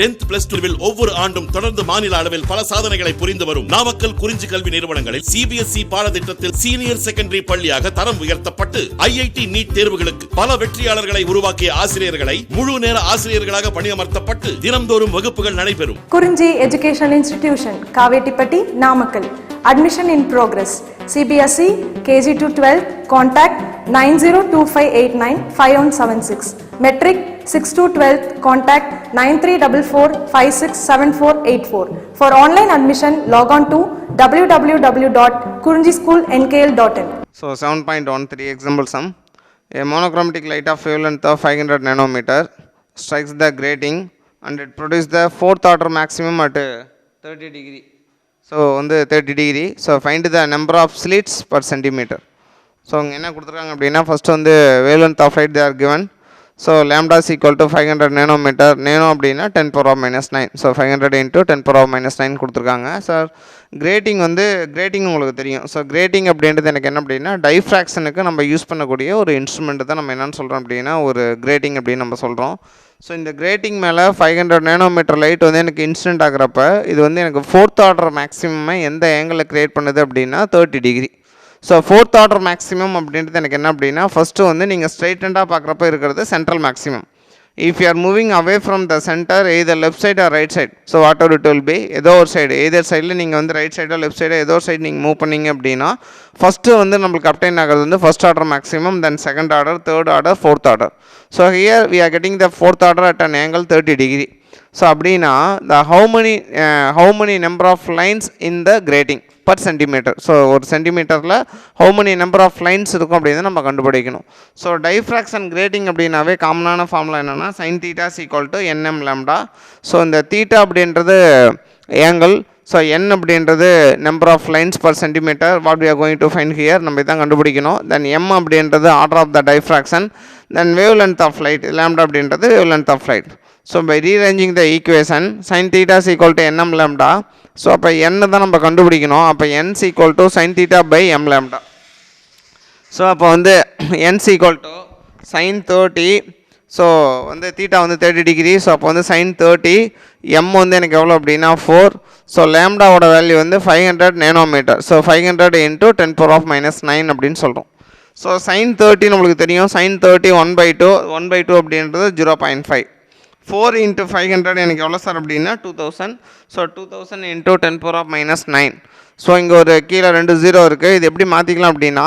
10th plus 2 ஒவ்வொரு ஆண்டும் தொடர்ந்து மாநில அளவில் பல சாதனைகளை புரிந்து வரும் நாமக்கல் குறிஞ்சி கல்வி நிறுவனங்களில் சிபிஎஸ்இ பாடத்திட்டத்தில் சீனியர் செகண்டரி பள்ளியாக தரம் உயர்த்தப்பட்டு ஐஐடி நீட் தேர்வுகளுக்கு பல வெற்றியாளர்களை உருவாக்கிய ஆசிரியர்களை முழு நேர ஆசிரியர்களாக பணியமர்த்தப்பட்டு தினம்தோறும் வகுப்புகள் நடைபெறும். குறிஞ்சி educational institution, Kavettipatti, Namakkal. Admission in progress. CBSE KG to 12. Contact 9025895176. Metric 6 to 12. Contact 9344567484. For online admission, log on to www.kurinjischoolnkl.in. So 7.13 example sum. A monochromatic light of wavelength of 500 nanometer strikes the grating and it produces the fourth order maximum at 30 degree. So on the 30 degree. So find the number of slits per centimeter. So என்ன கொடுத்துருக்காங்க அப்படின்னா first வந்து wavelength of light they are given. So lambda is equal to 500 nanometer. Nano அப்படின்னா 10 power of minus 9. So 500 into 10 power of minus 9 கொடுத்துருக்காங்க. Sir grating வந்து grating உங்களுக்கு தெரியும். So grating அப்படின்றது எனக்கு என்ன அப்படின்னா டைஃப்ராக்ஷனுக்கு நம்ம யூஸ் பண்ணக்கூடிய ஒரு இன்ஸ்ட்ருமெண்ட் தான் நம்ம என்னென்னு சொல்கிறோம் அப்படின்னா ஒரு கிரேட்டிங் அப்படின்னு நம்ம சொல்கிறோம். ஸோ இந்த கிரேட்டிங் மேலே 500 நேனோமீட்டர் லைட் வந்து எனக்கு இன்சிடென்ட் ஆகிறப்ப இது வந்து எனக்கு ஃபோர்த் ஆர்டர் மேக்ஸிமம் எந்த ஏங்கிளில் க்ரியேட் பண்ணுது அப்படின்னா 30 degree. So fourth order maximum அப்படின்றது எனக்கு என்ன அப்படின்னா ஃபஸ்ட்டு வந்து நீங்கள் ஸ்ட்ரைட்டண்டாக பார்க்குறப்ப இருக்கிறது central maximum. If you are moving away from the center, either left side or right side, so whatever it will be, ஏதோ ஒரு சைடு either சைடில் நீங்கள் வந்து ரைட் சைடோ லெஃப்ட் சைடோ ஏதோ ஒரு சைடு நீங்கள் மூவ் பண்ணிங்க அப்படின்னா ஃபஸ்ட்டு வந்து நம்மளுக்கு அப்டைன் ஆகிறது வந்து first order maximum, then second order, third order, fourth order. So here we are getting the fourth order at an angle 30 degree. So அப்படின்னா the how many number of lines in the grating per centimeter. So ஒரு சென்டிமீட்டரில் how many number of lines இருக்கும் அப்படின்னு நம்ம கண்டுபிடிக்கணும். So diffraction grating அப்படின்னாவே காமனான formula என்னென்னா sin theta is equal to nm lambda. So இந்த தீட்டா அப்படின்றது ஏங்கிள், ஸோ n அப்படின்றது number of lines per centimetre. What we are going to find here நம்ம இதான் கண்டுபிடிக்கணும். தென் m அப்படின்றது order of the diffraction, then wavelength of light, lambda அப்படின்றது wavelength of light. So by rearranging the equation sin theta is equal to nm lambda. So அப்போ n தான் நம்ம கண்டுபிடிக்கணும். அப்போ n is equal to sin theta by m lambda. So அப்போ வந்து n is equal to sin 30. So வந்து theta வந்து 30 degree. So அப்போ வந்து sin 30, m வந்து எனக்கு எவ்வளோ அப்படின்னா 4. ஸோ லேம்டாவோட வேல்யூ வந்து 500 nanometre. So 500 into 10 power of minus 9 அப்படின்னு சொல்கிறோம். ஸோ sin 30 நம்மளுக்கு தெரியும். sin 30 1/2 அப்படின்றது 0.5. 4 into 500 எனக்கு எவ்வளோ சார் அப்படின்னா 2000. So 2000 into 10 power of minus 9. So இங்கே ஒரு கீழே 2 0 இருக்குது. இது எப்படி மாற்றிக்கலாம் அப்படின்னா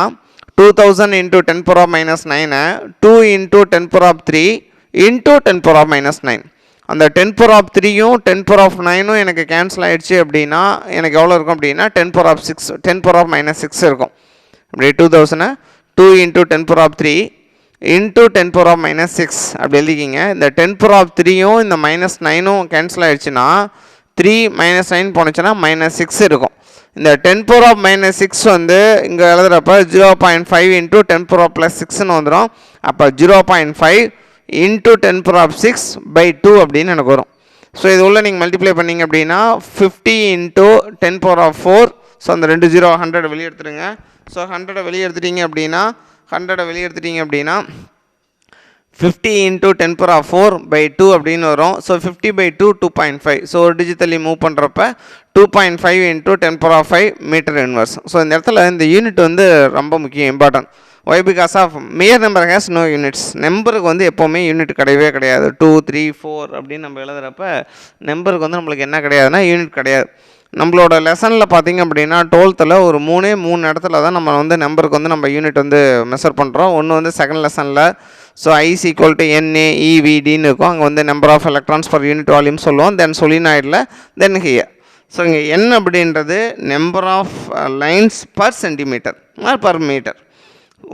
2000 into 10 power of minus 9 2 into 10 power of 3 into 10 power of minus 9. அந்த 10 power of 3யும் 10 power of 9ம் எனக்கு கேன்சல் ஆகிடுச்சு அப்படின்னா எனக்கு எவ்வளோ இருக்கும் அப்படின்னா 10 power of 6, 10 power of minus 6 இருக்கும். அப்படி 2000 2 into 10 power of 3 into 10 power of minus 6 அப்படி எழுதிக்கிங்க. இந்த 10 power of 3யும் இந்த minus 9ம் கேன்சல் ஆகிடுச்சுன்னா 3 minus 9 போனுச்சுன்னா minus 6 இருக்கும். இந்த 10 power of minus 6 வந்து இங்கே எழுதுகிறப்ப 0.5 into 10 power of plus 6ன்னு வந்துடும். அப்போ 0.5 into 10 power of 6 by 2 அப்படின்னு எனக்கு வரும். ஸோ இது உள்ள நீங்கள் மல்டிப்ளை பண்ணிங்க அப்படின்னா 50 into 10 power of 4. ஸோ அந்த 2 0 100 வெளியே எடுத்துருங்க. ஸோ 100 வெளியே எடுத்துட்டீங்க அப்படின்னா 50 into 10 power of 4 by 2 அப்படின்னு வரும். So 50 by 2 2.5. ஸோ ஒரு டிஜிட்டலி மூவ் பண்ணுறப்ப 2.5 into 10 power of 5 metre inverse. So இந்த இடத்துல இந்த யூனிட் வந்து ரொம்ப முக்கியம், important. Why because of mere number has no units. நம்பருக்கு வந்து எப்போவுமே யூனிட் கிடையவே கிடையாது. 2 3 4 அப்படின்னு நம்ம எழுதுகிறப்ப நம்பருக்கு வந்து நம்மளுக்கு என்ன கிடையாதுன்னா யூனிட் கிடையாது. நம்மளோட லெசனில் பார்த்திங்க அப்படின்னா 12th ஒரு 3 இடத்துல தான் நம்ம வந்து நம்பருக்கு வந்து நம்ம யூனிட் வந்து மெஷர் பண்ணுறோம். ஒன்று வந்து செகண்ட் லெசனில் so I is equal to NaEVDன்னு இருக்கும். அங்கே வந்து number of electrons per unit volume சொல்லுவோம். தென் சொலினாய்டில் தென் ஹியர். ஸோ இங்கே n அப்படின்றது number of lines per centimetre or per metre.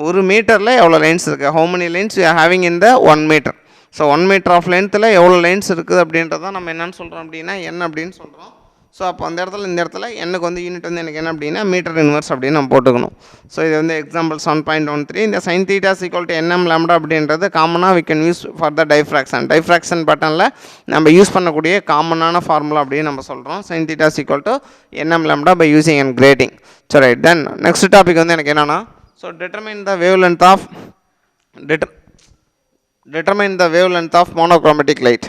ஒரு மீட்டரில் எவ்வளோ லைன்ஸ் இருக்குது, how many lines you are having in the 1 metre. So 1 metre of லென்த்தில் எவ்வளோ லைன்ஸ் இருக்குது அப்படின்றதான் நம்ம என்னென்னு சொல்கிறோம் அப்படின்னா n அப்படின்னு சொல்கிறோம். ஸோ அப்போ அந்த இடத்துல இந்த இடத்துல எனக்கு வந்து யூனிட் வந்து எனக்கு என்ன அப்படின்னா மீட்டர் இன்வர்ஸ் அப்படின்னு நம்ம போட்டுக்கணும். ஸோ இது வந்து எக்ஸாம்பிள் 7.13. இந்த sin theta is equal to nm lambda அப்படின்றது காமனாக we can use for the diffraction பட்டனில் நம்ம யூஸ் பண்ணக்கூடிய காமனான ஃபார்முலா அப்படின்னு நம்ம சொல்கிறோம். sin theta is equal to nm lambda by using and grating. So right, then next topic வந்து எனக்கு என்னென்னா so determine the wavelength of monochromatic light.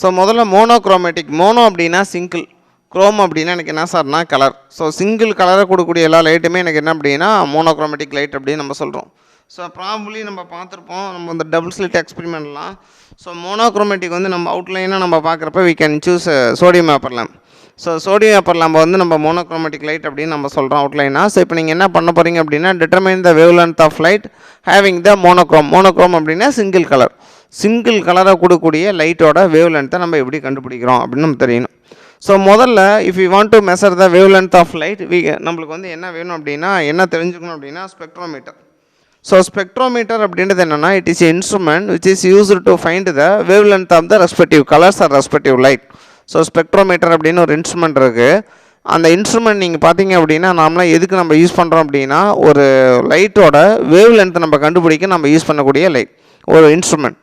So முதல்ல மோனோக்ரோமேட்டிக். மோனோ அப்படின்னா சிங்கிள், குரோம் அப்படின்னா எனக்கு என்ன சார்னா கலர். ஸோ சிங்கிள் கலரை கொடுக்கக்கூடிய எல்லா லைட்டுமே எனக்கு என்ன அப்படின்னா மோனோக்ரோமேட்டிக் லைட் அப்படின்னு நம்ம சொல்கிறோம். ஸோ ப்ராபப்ளி நம்ம பார்த்துருப்போம் நம்ம இந்த டபுள் ஸ்லிட் எக்ஸ்பெரிமெண்ட்லாம். ஸோ மோனோக்ரோமேட்டிக் வந்து நம்ம அவுட்லைனாக நம்ம பார்க்குறப்ப we can choose sodium vapour lamp. So sodium vapour லேம்பை வந்து நம்ம மோனோக்ரோமேட்டிக் லைட் அப்படின்னு நம்ம சொல்கிறோம் அவுட்லைனாக. ஸோ இப்போ நீங்கள் என்ன பண்ண போகிறீங்க அப்படின்னா determine the wavelength of light having the monochrome. Monochrome அப்படின்னா சிங்கிள் கலர். சிங்கிள் கலரை கொடுக்கக்கூடிய லைட்டோட வேவ் லென்த்தை நம்ம எப்படி கண்டுபிடிக்கிறோம் அப்படின்னு நம்ம தெரியணும். ஸோ முதல்ல if you want to measure the wavelength of light நம்மளுக்கு வந்து என்ன வேணும் அப்படின்னா என்ன தெரிஞ்சுக்கணும் அப்படின்னா ஸ்பெக்ட்ரோமீட்டர். ஸோ ஸ்பெக்ட்ரோமீட்டர் அப்படின்றது என்னென்னா it is instrument which is used to find the wavelength of the respective colours or respective light. So spectrometer அப்படின்னு ஒரு இன்ஸ்ட்ருமெண்ட் இருக்குது. அந்த இன்ஸ்ட்ருமெண்ட் நீங்கள் பார்த்தீங்க அப்படின்னா நார்மலாக எதுக்கு நம்ம யூஸ் பண்ணுறோம் அப்படின்னா ஒரு லைட்டோட வேவ் லென்த்தை நம்ம கண்டுபிடிக்க நம்ம யூஸ் பண்ணக்கூடிய லைட் ஒரு இன்ஸ்ட்ருமெண்ட்.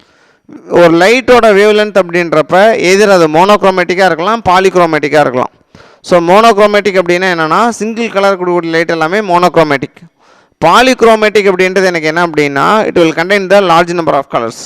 ஒரு லைட்டோட வேவ் லென்த் அப்படின்றப்ப எதிர் அது மோனோக்ரோமேட்டிக்காக இருக்கலாம், பாலிக்ரோமேட்டிக்காக இருக்கலாம். ஸோ மோனோக்ரோமேட்டிக் அப்படின்னா என்னென்னா சிங்கிள் கலர் கொடுக்கக்கூடிய லைட் எல்லாமே மோனோக்ரோமேட்டிக். பாலிக்ரோமேட்டிக் அப்படின்றது எனக்கு என்ன அப்படின்னா it will contain the large number of colours.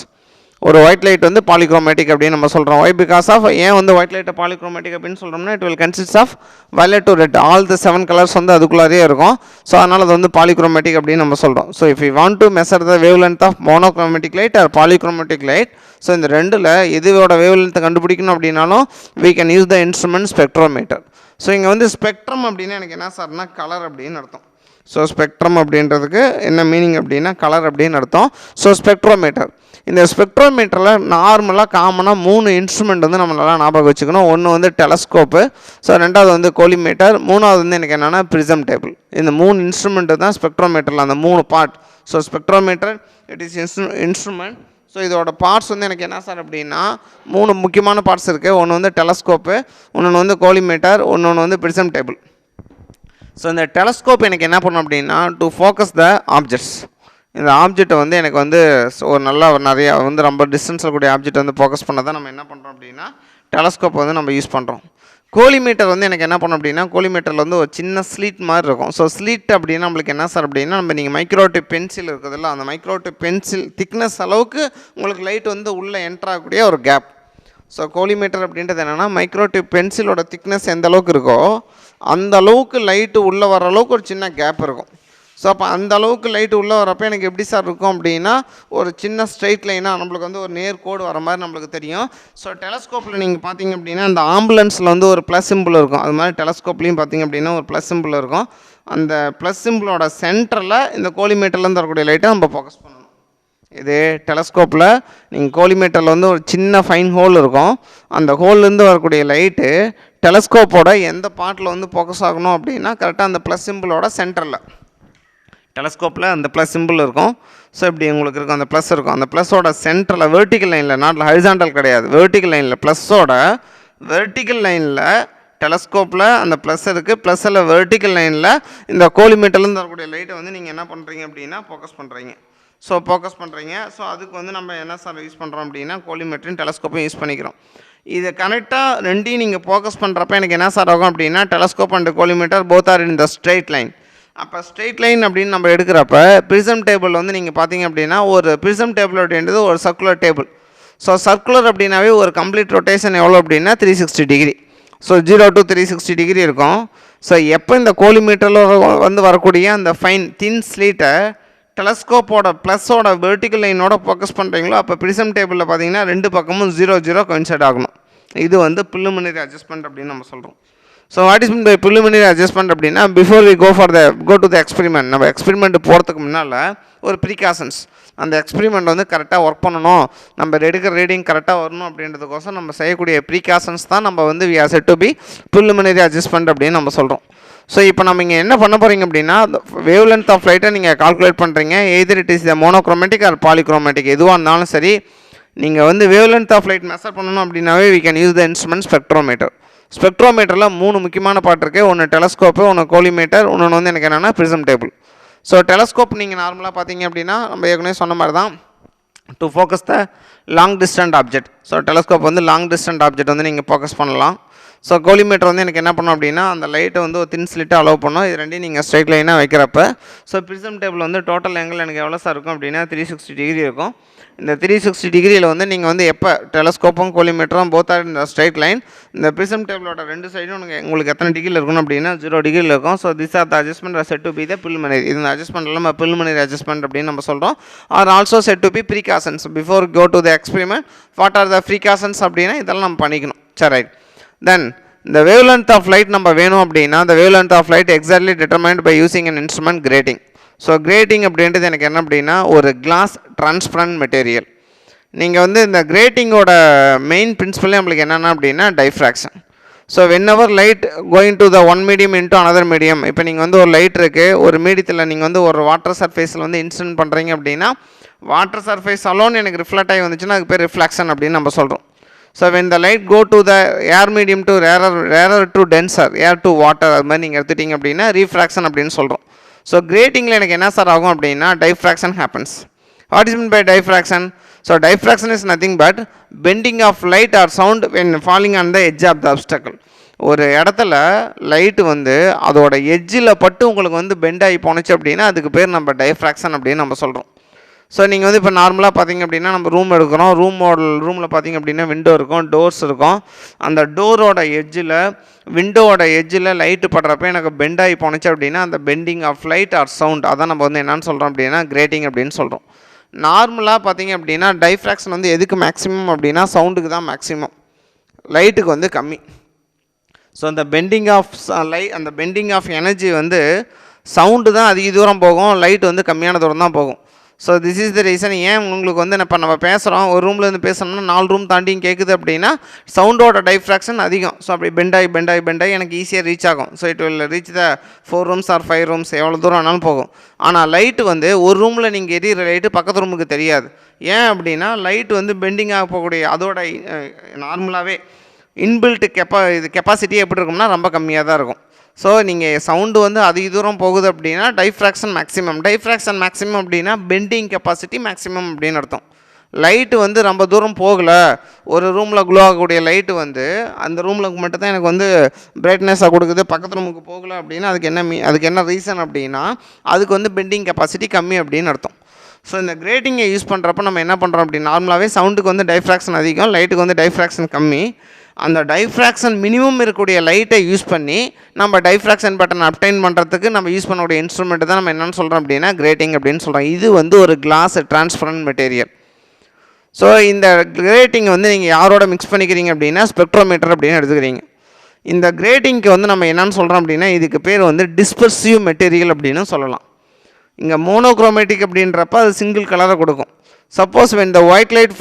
ஒரு ஒயிட் லைட் வந்து பாலிக்ரோமேட்டிக் அப்படின்னு நம்ம சொல்கிறோம். ஒய் பிகாஸ் ஆஃப் ஏன் வந்து ஒயிட் லைட்டை பாலிக்ரோமேட்டிக் அப்படின்னு சொல்கிறோம்னா it will consist of violet to red all the 7 colours வந்து அதுக்குள்ளாரே இருக்கும். ஸோ அதனால் அது வந்து பாலிக்ரோமேட்டிக் அப்படின்னு நம்ம சொல்கிறோம். So if you want to measure the wavelength of monochromatic light or polychromatic light, so இந்த ரெண்டில் எதுவோட வேவ் லென்த்தை கண்டுபிடிக்கணும் அப்படின்னாலும் we can use the instrument spectrometer. So இங்கே வந்து ஸ்பெக்ட்ரம் அப்படின்னா எனக்கு என்ன சார்னா கலர் அப்படின்னு அர்த்தம். ஸோ ஸ்பெக்ட்ரம் அப்படின்றதுக்கு என்ன மீனிங் அப்படின்னா கலர் அப்படின்னு அர்த்தம். ஸோ ஸ்பெக்ட்ரோமீட்டர், இந்த ஸ்பெக்ட்ரோமீட்டரில் நார்மலாக காமனாக 3 இன்ஸ்ட்ருமெண்ட் வந்து நம்ம நல்லா ஞாபகம் வச்சுக்கணும். ஒன்று வந்து டெலஸ்கோப்பு, ஸோ ரெண்டாவது வந்து கோலிமீட்டர், மூணாவது வந்து எனக்கு என்னென்னா ப்ரிசம் டேபிள். இந்த 3 இன்ஸ்ட்ருமெண்ட்டு தான் ஸ்பெக்ட்ரோமீட்டரில் அந்த 3 part. So spectrometer it is instrument. So இதோட பார்ட்ஸ் வந்து எனக்கு என்ன சார் அப்படின்னா 3 முக்கியமான பார்ட்ஸ் இருக்குது. ஒன்று வந்து டெலஸ்கோப்பு, இன்னொன்று வந்து கோலிமீட்டர், இன்னொன்று வந்து ப்ரிசம் டேபிள். ஸோ இந்த டெலஸ்கோப் எனக்கு என்ன பண்ணணும் அப்படின்னா டு ஃபோக்கஸ் த ஆப்ஜெக்ட்ஸ். இந்த ஆப்ஜெக்டை வந்து எனக்கு வந்து ஒரு நல்லா நிறையா வந்து ரொம்ப டிஸ்டன்ஸில் கூடிய ஆப்ஜெக்ட் வந்து ஃபோக்கஸ் பண்ண தான் நம்ம என்ன பண்ணுறோம் அப்படின்னா டெலஸ்கோப் வந்து நம்ம யூஸ் பண்ணுறோம். கோலிமீட்டர் வந்து எனக்கு என்ன பண்ணணும் அப்படின்னா கோலிமீட்டரில் வந்து ஒரு சின்ன ஸ்லீட் மாதிரி இருக்கும். ஸோ ஸ்லீட் அப்படின்னா நம்மளுக்கு என்ன சார் அப்படின்னா நம்ம நீங்கள் மைக்ரோடிப் பென்சில் இருக்குதுல்ல அந்த மைக்ரோடிப் பென்சில் திக்னஸ் அளவுக்கு உங்களுக்கு லைட் வந்து உள்ளே என்ட்ராகக்கூடிய ஒரு கேப். ஸோ கோலிமீட்டர் அப்படின்றது என்னென்னா மைக்ரோடிப் பென்சிலோட திக்னஸ் எந்த அளவுக்கு இருக்கோ அந்த அளவுக்கு லைட்டு உள்ளே வர அளவுக்கு ஒரு சின்ன கேப் இருக்கும். ஸோ அப்போ அந்த அளவுக்கு லைட்டு உள்ளே வரப்போ எனக்கு எப்படி சார் இருக்கும் அப்படின்னா ஒரு சின்ன ஸ்ட்ரெயிட் லைனாக நம்மளுக்கு வந்து ஒரு நேர் கோடு வர மாதிரி நம்மளுக்கு தெரியும். ஸோ டெலஸ்கோப்பில் நீங்கள் பார்த்தீங்க அப்படின்னா அந்த ஆம்புலன்ஸில் வந்து ஒரு ப்ளஸ் சிம்பிள் இருக்கும். அது மாதிரி டெலஸ்கோப்லேயும் பார்த்தீங்க அப்படின்னா ஒரு ப்ளஸ் சிம்பிள் இருக்கும். அந்த ப்ளஸ் சிம்பிளோட சென்டரில் இந்த கோலிமீட்டர்லேருந்து வரக்கூடிய லைட்டை நம்ம ஃபோக்கஸ் பண்ணணும். இது டெலஸ்கோப்பில் நீங்கள் கோலிமீட்டரில் வந்து ஒரு சின்ன ஃபைன் ஹோல் இருக்கும். அந்த ஹோல்லேருந்து வரக்கூடிய லைட்டு டெலஸ்கோப்போட எந்த பார்ட்டில் வந்து ஃபோக்கஸ் ஆகணும் அப்படின்னா கரெக்டாக அந்த ப்ளஸ் சிம்பிளோட சென்டரில் டெலஸ்கோப்பில் அந்த ப்ளஸ் சிம்பிள் இருக்கும். ஸோ இப்படி உங்களுக்கு இருக்கும் அந்த ப்ளஸ் இருக்கும். அந்த ப்ளஸோட சென்டரில் வெர்டிக்கல் லைனில், நாட் ஹரிசாண்டல் கிடையாது, வெர்டிக்கல் லைனில் ப்ளஸோட வெர்டிக்கல் லைனில் டெலஸ்கோப்பில் அந்த ப்ளஸ் இருக்குது. ப்ளஸில் வெர்டிக்கல் லைனில் இந்த கோலிமீட்டர்லேருந்து வரக்கூடிய லைட்டை வந்து நீங்கள் என்ன பண்ணுறீங்க அப்படின்னா ஃபோக்கஸ் பண்ணுறீங்க. ஸோ அதுக்கு வந்து நம்ம என்ன சார் யூஸ் பண்ணுறோம் அப்படின்னா கோலிமீட்டரும் டெலஸ்கோப்பையும் யூஸ் பண்ணிக்கிறோம். இதை கரெக்டாக ரெண்டையும் நீங்கள் ஃபோக்கஸ் பண்ணுறப்ப எனக்கு என்ன சார் ஆகும் அப்படின்னா telescope and collimator both are in the straight line. அப்போ ஸ்ட்ரெயிட் லைன் அப்படின்னு நம்ம எடுக்கிறப்ப ப்ரிசம் டேபிள் வந்து நீங்கள் பார்த்தீங்க அப்படின்னா ஒரு ப்ரிசம் டேபிள் அப்படின்றது ஒரு சர்க்குலர் டேபிள். ஸோ சர்க்குலர் அப்படின்னாவே ஒரு கம்ப்ளீட் ரொட்டேஷன் எவ்வளோ அப்படின்னா 360 டிகிரி. ஸோ 0 to 360 டிகிரி இருக்கும். ஸோ எப்போ இந்த கோலிமீட்டரில் வந்து வரக்கூடிய அந்த ஃபைன் தின் ஸ்லீட்டை டெலஸ்கோப்போட ப்ளஸோட வெர்டிக்கல் லைனோட ஃபோக்கஸ் பண்ணுறீங்களோ அப்போ ப்ரிசம் டேபிளில் பார்த்தீங்கன்னா 2 பக்கமும் 0 கோயின்சைட் ஆகணும். இது வந்து ப்ரிலிமினரி அட்ஜஸ்ட்மெண்ட் அப்படின்னு நம்ம சொல்கிறோம். So what is mean by preliminary adjustment அப்படின்னா before we go to the experiment, நம்ம எக்ஸ்பெரிமெண்ட் போகிறதுக்கு முன்னால் ஒரு ப்ரிகாஷன்ஸ், அந்த எக்ஸ்பெரிமெண்ட் வந்து கரெக்டாக ஒர்க் பண்ணணும், நம்ம எடுக்கிற ரீடிங் கரெக்டாக வரணும் அப்படின்றதுக்கோசம் நம்ம செய்யக்கூடிய ப்ரிகாஷன்ஸ் தான் நம்ம வந்து we are set to be preliminary adjustment அப்படின்னு நம்ம சொல்கிறோம். ஸோ இப்போ நம்ம இங்கே என்ன பண்ண போகிறீங்க அப்படின்னா வேவ் லென்த் ஆஃப் லைட்டை நீங்கள் கால்குலேட் பண்ணுறீங்க. Either it is the monochromatic or polychromatic, எதுவாக இருந்தாலும் சரி நீங்கள் வந்து wavelength of light measure பண்ணணும் அப்படின்னாவே we can use the instrument spectrometer. ஸ்பெக்ட்ரோமீட்டரில் 3 முக்கியமான பார்ட் இருக்குது. ஒன்று டெலஸ்கோப்பு, ஒன்று கோலிமீட்டர், இன்னொன்று வந்து எனக்கு என்னென்னா ப்ரிசம் டேபிள். ஸோ டெலஸ்கோப் நீங்கள் நார்மலாக பார்த்தீங்க அப்படின்னா நம்ம ஏற்கனவே சொன்ன மாதிரி தான் to focus the long distant object. So telescope வந்து லாங் டிஸ்டன்ட் ஆப்ஜெக்ட் வந்து நீங்கள் ஃபோக்கஸ் பண்ணலாம். ஸோ கோலிமீட்டர் வந்து எனக்கு என்ன பண்ணும் அப்படின்னா அந்த லைட்டை வந்து ஒரு தின் ஸ்லிட்டை அலோவ் பண்ணும். இது ரெண்டையும் நீங்கள் ஸ்ட்ரைட் லைனாக வைக்கிறப்ப ஸோ ப்ரிசம் டேபிள் வந்து டோட்டல் ஆங்கிள் எனக்கு எவ்வளோ சார் இருக்கும் அப்படின்னா 360 டிகிரி இருக்கும். இந்த 360 டிகிரியில் வந்து நீங்கள் வந்து எப்போ டெலஸ்கோப்பும் கோலிமீட்டரும் போத் ஆர் இந்த ஸ்ட்ரைட் லைன், இந்த ப்ரிசம் டேபிளோட ரெண்டு சைடும் உங்களுக்கு எத்தனை டிகிரியில் இருக்கணும் அப்படின்னா 0 டிகிரியில் இருக்கும். So this are the adjustment are set to be the preliminary. இந்த அட்ஜஸ்ட்மெண்ட்டில் நம்ம ப்ரிலிமினரி அட்ஜஸ்ட்மெண்ட் அப்படின்னு நம்ம சொல்கிறோம். Are also set to be precautions before go to the experiment. What are the precautions அப்படின்னா இதெல்லாம் நம்ம பண்ணிக்கணும். சரி, ரைட். தென் இந்த வேவ் லென்த் ஆஃப் லைட் நம்ம வேணும் அப்படின்னா the wavelength of light exactly determined by using an instrument grating. So grating அப்படின்றது எனக்கு என்ன அப்படின்னா ஒரு கிளாஸ் டிரான்ஸ்பரண்ட் மெட்டீரியல். நீங்கள் வந்து இந்த கிரேட்டிங்கோட மெயின் பிரின்சிபலே நம்மளுக்கு என்னென்னா அப்படின்னா diffraction. So whenever light going to the one medium into another medium, இப்போ நீங்கள் வந்து ஒரு லைட் இருக்குது, ஒரு மீடியத்தில் நீங்கள் வந்து ஒரு வாட்டர் சர்ஃபேஸில் வந்து இன்சிடென்ட் பண்ணுறீங்க அப்படின்னா வாட்டர் சர்ஃபேஸ் அலோன் எனக்கு ரிஃப்ளெக்ட் ஆகி வந்துச்சுன்னா அதுக்கு பேர் ரிஃப்ளெக்ஷன் அப்படின்னு நம்ம சொல்கிறோம். So when the light go to the air medium to rarer to denser, air to water, அது மாதிரி நீங்கள் எடுத்துட்டீங்க அப்படின்னா ரீஃப்ராக்ஷன் அப்படின்னு சொல்கிறோம். ஸோ கிரேட்டிங்கில் எனக்கு என்ன சார் ஆகும் அப்படின்னா diffraction happens. What is meant by diffraction? So diffraction is nothing but bending of light or sound when falling on the edge of the obstacle. ஒரு இடத்துல லைட் வந்து அதோட எட்ஜில் பட்டு உங்களுக்கு வந்து பெண்ட் ஆகி போணுச்சு அப்படின்னா அதுக்கு பேர் நம்ம டைஃப்ராக்ஷன் அப்படின்னு நம்ம சொல்கிறோம். ஸோ நீங்கள் வந்து இப்போ நார்மலாக பார்த்தீங்க அப்படின்னா நம்ம ரூம் எடுக்கிறோம், ரூமில் பார்த்தீங்க அப்படின்னா விண்டோ இருக்கும், டோர்ஸ் இருக்கும். அந்த டோரோட எட்ஜில் விண்டோவோட எட்ஜில் லைட்டு படுறப்ப எனக்கு பெண்ட் ஆகி போணுச்சு அப்படின்னா அந்த bending of light or sound அதான் நம்ம வந்து என்னென்னு சொல்கிறோம் அப்படின்னா கிரேட்டிங் அப்படின்னு சொல்கிறோம். நார்மலாக பார்த்தீங்க அப்படின்னா டைஃப்ராக்ஷன் வந்து எதுக்கு மேக்ஸிமம் அப்படின்னா சவுண்டுக்கு தான் மேக்ஸிமம், லைட்டுக்கு வந்து கம்மி. ஸோ அந்த பெண்டிங் ஆஃப் அந்த பெண்டிங் ஆஃப் எனர்ஜி வந்து சவுண்டு தான் அதிக தூரம் போகும், லைட் வந்து கம்மியான தூரம் தான் போகும். So this is the reason. ஏன் உங்களுக்கு வந்து இப்போ நம்ம பேசுகிறோம், ஒரு ரூம்லேருந்து பேசணும்னா 4 ரூம் தாண்டியும் கேட்குது அப்படின்னா சவுண்டோட டைஃப்ராக்ஷன் அதிகம். ஸோ அப்படி பெண்டாகி எனக்கு ஈஸியாக ரீச் ஆகும். So it will reach the 4 rooms R 5 rooms எவ்வளோ தூரம் ஆனாலும் போகும். ஆனால் லைட்டு வந்து ஒரு ரூமில் நீங்கள் எரியிற லைட்டு பக்கத்து ரூமுக்கு தெரியாது. ஏன் அப்படின்னா லைட் வந்து பெண்டிங் ஆக போகக்கூடிய அதோட நார்மலாகவே இன்பில்ட் கெப்பாசிட்டி எப்படி இருக்கும்னா ரொம்ப கம்மியாக தான் இருக்கும். ஸோ நீங்கள் சவுண்டு வந்து அதிக தூரம் போகுது அப்படின்னா டைஃப்ராக்ஷன் மேக்ஸிமம் அப்படின்னா பெண்டிங் கெப்பாசிட்டி மேக்ஸிமம் அப்படின்னு அர்த்தம். லைட்டு வந்து ரொம்ப தூரம் போகலை, ஒரு ரூமில் க்ளோ ஆகக்கூடிய லைட்டு வந்து அந்த ரூமில் மட்டும் தான் எனக்கு வந்து பிரைட்னஸாக கொடுக்குது, பக்கத்து ரூமுக்கு போகலை அப்படின்னா அதுக்கு என்ன ரீசன் அப்படின்னா அதுக்கு வந்து பெண்டிங் கெப்பாசிட்டி கம்மி அப்படின்னு அர்த்தம். ஸோ இந்த கிரேட்டிங்கை யூஸ் பண்ணுறப்ப நம்ம என்ன பண்ணுறோம் அப்படின்னா நார்மலாகவே சவுண்டுக்கு வந்து டைஃப்ராக்ஷன் அதிகம், லைட்டுக்கு வந்து டைஃப்ராக்ஷன் கம்மி. அந்த டைஃப்ராக்ஷன் மினிமம் இருக்கக்கூடிய லைட்டை யூஸ் பண்ணி நம்ம டைஃப்ராக்ஷன் பேட்டர்ன் அப்டைன் பண்ணுறதுக்கு நம்ம யூஸ் பண்ணக்கூடிய இன்ஸ்ட்ருமெண்ட் தான் நம்ம என்னென்னு சொல்கிறோம் அப்படின்னா கிரேட்டிங் அப்படின்னு சொல்கிறோம். இது வந்து ஒரு கிளாஸ் டிரான்ஸ்பரண்ட் மெட்டீரியல். ஸோ இந்த கிரேட்டிங் வந்து நீங்கள் யாரோட மிக்ஸ் பண்ணிக்கிறீங்க அப்படின்னா ஸ்பெக்ட்ரோமீட்டர் அப்படின்னு எடுத்துக்கிறீங்க. இந்த கிரேட்டிங்க்கு வந்து நம்ம என்னென்னு சொல்கிறோம் அப்படின்னா இதுக்கு பேர் வந்து டிஸ்பர்சிவ் மெட்டீரியல் அப்படின்னு சொல்லலாம். இங்கே மோனோக்ரோமேட்டிக் அப்படின்றப்ப அது சிங்கிள் கலரை கொடுக்கும். Suppose when the white light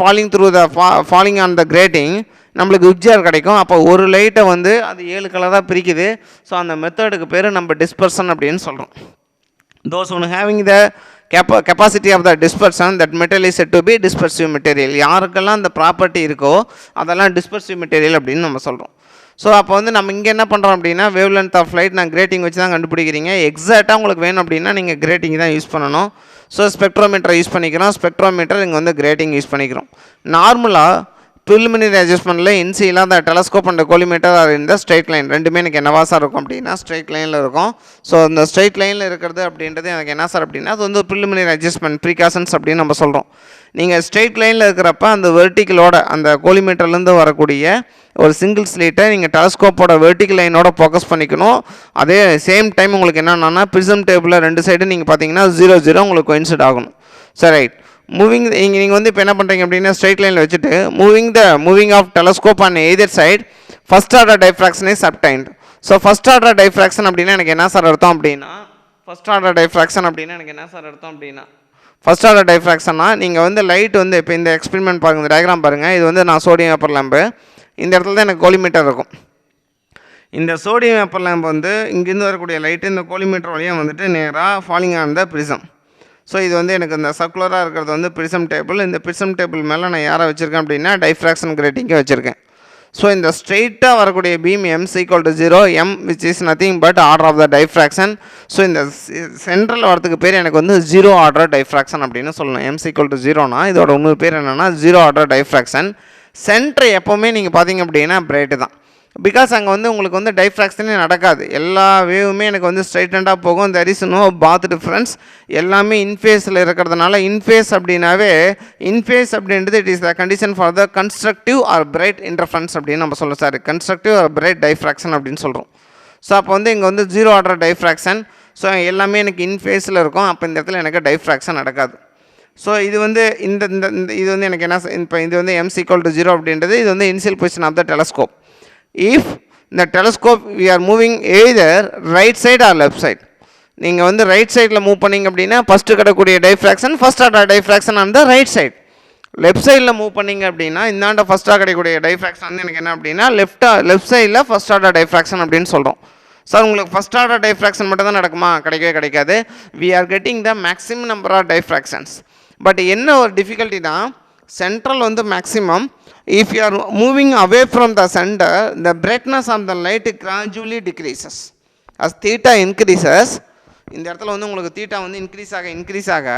falling on the grating நம்மளுக்கு உப்ஜர் கிடைக்கும். அப்போ ஒரு லைட்டை வந்து அது 7 கலராக பிரிக்குது. ஸோ அந்த மெத்தடுக்கு பேர் நம்ம டிஸ்பர்ஷன் அப்படின்னு சொல்கிறோம். those who having the capacity of the dispersion, that metal is said to be dispersive material. யாருக்கெல்லாம் அந்த ப்ராப்பர்ட்டி இருக்கோ அதெல்லாம் டிஸ்பர்சிவ் மெட்டீரியல் அப்படின்னு நம்ம சொல்கிறோம். ஸோ அப்போ வந்து நம்ம இங்கே என்ன பண்ணுறோம் அப்படின்னா வேவ் லென்த் ஆஃப் லைட் நான் கிரேட்டிங் வச்சு தான் கண்டுபிடிக்கிறீங்க. எக்ஸாக்டாக உங்களுக்கு வேணும் அப்படின்னா நீங்கள் கிரேட்டிங் தான் யூஸ் பண்ணணும். ஸோ ஸ்பெக்ட்ரோமீட்டர் யூஸ் பண்ணிக்கிறோம், ஸ்பெக்ட்ரோமீட்டர் இங்கே வந்து கிரேட்டிங் யூஸ் பண்ணிக்கிறோம். நார்மலாக ப்ரிலிமினரி அட்ஜஸ்ட்மெண்ட்டில் இன்சியில் அந்த டெலஸ்கோப் அண்ட் கோலிமீட்டர் ஆர் இந்த ஸ்ட்ரைட் லைன் ரெண்டுமே எனக்கு என்னவா சார் இருக்கும் அப்படின்னா ஸ்ட்ரைட் லைனில் இருக்கும். ஸோ இந்த ஸ்ட்ரைட் லைனில் இருக்கிறது அப்படின்றது எனக்கு என்ன சார் அப்படின்னா அது வந்து ப்ரிலிமினரி அட்ஜஸ்ட்மெண்ட் ப்ரீகாஷன்ஸ் அப்படின்னு நம்ம சொல்கிறோம். நீங்கள் ஸ்ட்ரைட் லைனில் இருக்கிறப்ப அந்த வெர்டிக்கலோட அந்த கோலிமீட்டர்லேருந்து வரக்கூடிய ஒரு சிங்கிள் ஸ்லீட்டை நீங்கள் டெலஸ்கோப்போட வெர்டிக்கல் லைனோட ஃபோக்கஸ் பண்ணிக்கணும். அதே சேம் டைம் உங்களுக்கு என்னென்னா ப்ரிசம் டேபிளில் 2 சைடு நீங்கள் பார்த்தீங்கன்னா 0 உங்களுக்கு கோயின்சிட் ஆகணும். சரி, ரைட். நீங்கள் வந்து இப்போ என்ன பண்ணுறீங்க அப்படின்னா ஸ்ட்ரைட் லைனில் வச்சுட்டு moving of telescope on either side first order diffraction is obtained. So first order diffraction அப்படின்னா எனக்கு என்ன சார் அர்த்தம் அப்படின்னா ஃபஸ்ட் ஆர்டர் டைஃப்ராக்ஷன்னா நீங்கள் வந்து லைட் வந்து இப்போ இந்த எக்ஸ்பெரிமெண்ட் பாருங்கள், இந்த டயக்ராம் பாருங்கள். இது வந்து நான் சோடியம் வேப்பர் லேம்பு, இந்த இடத்துல தான் எனக்கு கோலிமீட்டர் இருக்கும். இந்த சோடியம் வேப்பர் லேம்பு வந்து இங்கேருந்து வரக்கூடிய லைட்டு இந்த கோலிமீட்டர் வழியாக வந்துட்டு நேராக falling on the prism. So இது வந்து எனக்கு இந்த சர்க்குலராக இருக்கிறது வந்து ப்ரிசம் டேபிள். இந்த ப்ரிசம் டேபிள் மேலே நான் யாரை வச்சுருக்கேன் அப்படின்னா டைஃப்ராக்ஷன் கிரேட்டிங்கை வச்சுருக்கேன். ஸோ இந்த ஸ்ட்ரெயிட்டாக வரக்கூடிய beam m = 0, m which is nothing but order of the diffraction. So இந்த சென்ட்ரல் வரதுக்கு பேர் எனக்கு வந்து 0 ஆர்டர் டைஃப்ராக்ஷன் அப்படின்னு சொல்லணும். m = 0னா இதோட இன்னொரு பேர் என்னென்னா 0 ஆர்டர் டைஃப்ராக்ஷன். சென்டர் எப்போவுமே நீங்கள் பார்த்தீங்க அப்படின்னா பிரைட்டு தான். பிகாஸ் அங்கே வந்து உங்களுக்கு வந்து டைஃப்ராக்ஷனே நடக்காது, எல்லா வேவுமே எனக்கு வந்து ஸ்ட்ரைட்டண்டாக போகும். There is no path difference, எல்லாமே இன்ஃபேஸில் இருக்கிறதுனால. இன்ஃபேஸ் அப்படின்னாவே இன்ஃபேஸ் அப்படின்றது it is the condition for the constructive or bright interference அப்படின்னு நம்ம சொல்லுவோம். Sir constructive or bright diffraction அப்படின்னு சொல்கிறோம். ஸோ அப்போ வந்து இங்கே வந்து ஜீரோ ஆர்டர் டைஃப்ராக்ஷன். ஸோ எல்லாமே எனக்கு இன்ஃபேஸில் இருக்கும், அப்போ இந்த இடத்துல எனக்கு டைஃப்ராக்ஷன் நடக்காது. ஸோ இது வந்து இந்த இது வந்து எனக்கு என்ன, இப்போ இது வந்து m = 0 அப்படின்றது இது வந்து initial position of the telescope. If இந்த telescope we are moving either right side or left side, நீங்கள் வந்து ரைட் சைடில் மூவ் பண்ணிங்க அப்படின்னா ஃபஸ்ட்டு கிடக்கூடிய diffraction first order diffraction on the right side. Left சைடில் மூவ் பண்ணிங்க அப்படின்னா இந்தாண்ட ஃபஸ்ட்டாக கிடைக்கக்கூடிய டைஃப்ராக்ஷன் வந்து எனக்கு என்ன அப்படின்னா லெஃப்ட் சைடில் ஃபஸ்ட் ஆர்டர் டைஃப்ராக்ஷன் அப்படின்னு சொல்கிறோம். சார் உங்களுக்கு ஃபஸ்ட் ஆர்டர் டைஃப்ராக்ஷன் மட்டும் தான் நடக்குமா? கிடைக்கவே கிடைக்காது. We are getting the maximum number of diffractions. But என்ன ஒரு டிஃபிகல்ட்டினா சென்ட்ரல் வந்து maximum. If you are moving away from the centre the brightness of the light gradually decreases as theta increases. இந்த இடத்துல வந்து உங்களுக்கு தீட்டா வந்து இன்க்ரீஸ் ஆக